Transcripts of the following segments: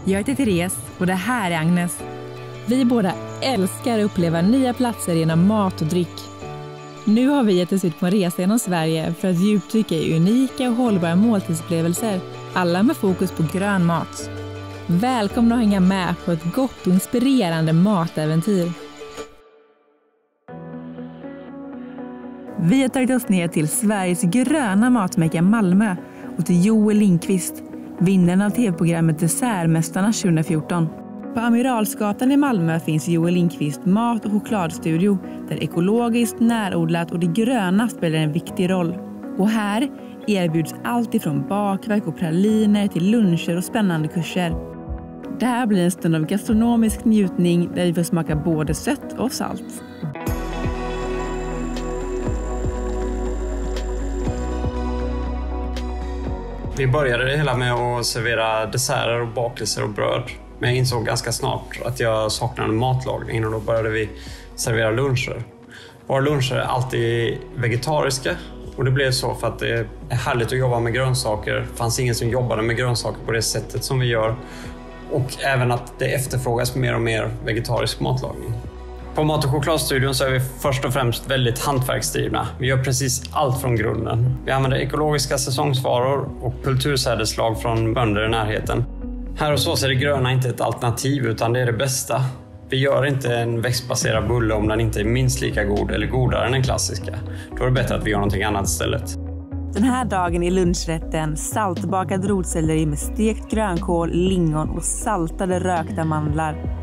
Jag heter Therese och det här är Agnes. Vi båda älskar att uppleva nya platser genom mat och dryck. Nu har vi gett oss ut på en resa genom Sverige för att djupdyka i unika och hållbara måltidsupplevelser. Alla med fokus på grön mat. Välkomna att hänga med på ett gott och inspirerande matäventyr. Vi har tagit oss ner till Sveriges gröna matmecka Malmö och till Joel Lindqvist, vinnaren av tv-programmet Dessertmästarna 2014. På Amiralsgatan i Malmö finns Joel Lindqvist mat- och chokladstudio där ekologiskt, närodlat och det gröna spelar en viktig roll. Och här erbjuds allt ifrån bakverk och praliner till luncher och spännande kurser. Det här blir en stund av gastronomisk njutning där vi får smaka både sött och salt. Vi började det hela med att servera desserter och bakelser och bröd. Men jag insåg ganska snart att jag saknade matlagning och då började vi servera luncher. Våra luncher är alltid vegetariska och det blev så för att det är härligt att jobba med grönsaker. Det fanns ingen som jobbade med grönsaker på det sättet som vi gör. Och även att det efterfrågas mer och mer vegetarisk matlagning. På Mat- och chokladstudion så är vi först och främst väldigt hantverksdrivna. Vi gör precis allt från grunden. Vi använder ekologiska säsongsvaror och kultursädeslag från bönder i närheten. Här hos oss är det gröna inte ett alternativ utan det är det bästa. Vi gör inte en växtbaserad bulle om den inte är minst lika god eller godare än den klassiska. Då är det bättre att vi gör någonting annat istället. Den här dagen är lunchrätten saltbakad rotselleri med stekt grönkål, lingon och saltade rökta mandlar.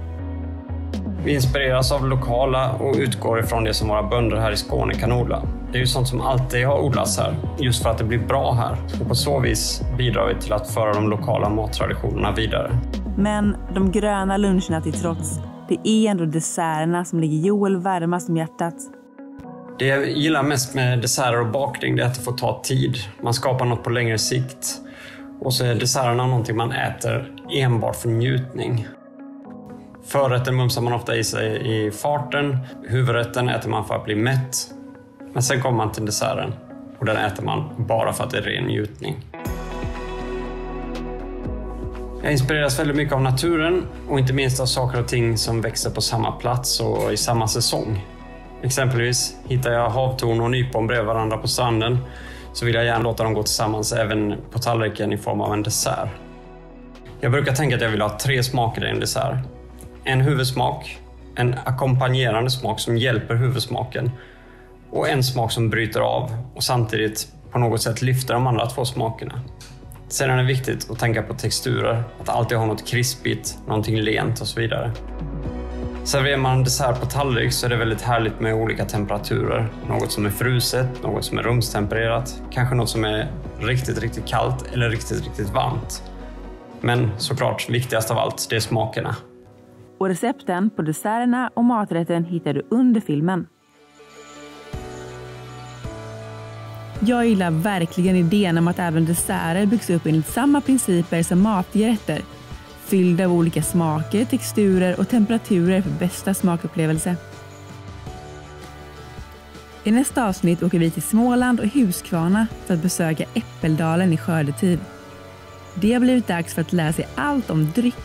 Vi inspireras av lokala och utgår ifrån det som våra bönder här i Skåne kan odla. Det är ju sånt som alltid har odlats här, just för att det blir bra här. Och på så vis bidrar vi till att föra de lokala mattraditionerna vidare. Men de gröna luncherna till trots, det är ändå desserterna som ligger Joel varmast om hjärtat. Det jag gillar mest med desserter och bakning är att det får ta tid. Man skapar något på längre sikt. Och så är desserterna någonting man äter enbart för njutning. Förrätten mumsar man ofta i sig i farten. Huvudrätten äter man för att bli mätt. Men sen kommer man till desserten. Och den äter man bara för att det är ren njutning. Jag inspireras väldigt mycket av naturen. Och inte minst av saker och ting som växer på samma plats och i samma säsong. Exempelvis hittar jag havtorn och nypon bredvid varandra på stranden. Så vill jag gärna låta dem gå tillsammans även på tallriken i form av en dessert. Jag brukar tänka att jag vill ha 3 smaker i en dessert. En huvudsmak, en ackompanjerande smak som hjälper huvudsmaken och en smak som bryter av och samtidigt på något sätt lyfter de andra 2 smakerna. Sen är det viktigt att tänka på texturer, att alltid ha något krispigt, någonting lent och så vidare. Serverar man dessert på tallrik så är det väldigt härligt med olika temperaturer. Något som är fruset, något som är rumstempererat, kanske något som är riktigt kallt eller riktigt varmt. Men såklart, viktigast av allt, det är smakerna. Och recepten på desserterna och maträtten hittar du under filmen. Jag gillar verkligen idén om att även desserter byggs upp enligt samma principer som maträtter. Fyllda av olika smaker, texturer och temperaturer för bästa smakupplevelse. I nästa avsnitt åker vi till Småland och Huskvarna för att besöka Äppeldalen i skördetid. Det har blivit dags för att lära sig allt om dryck,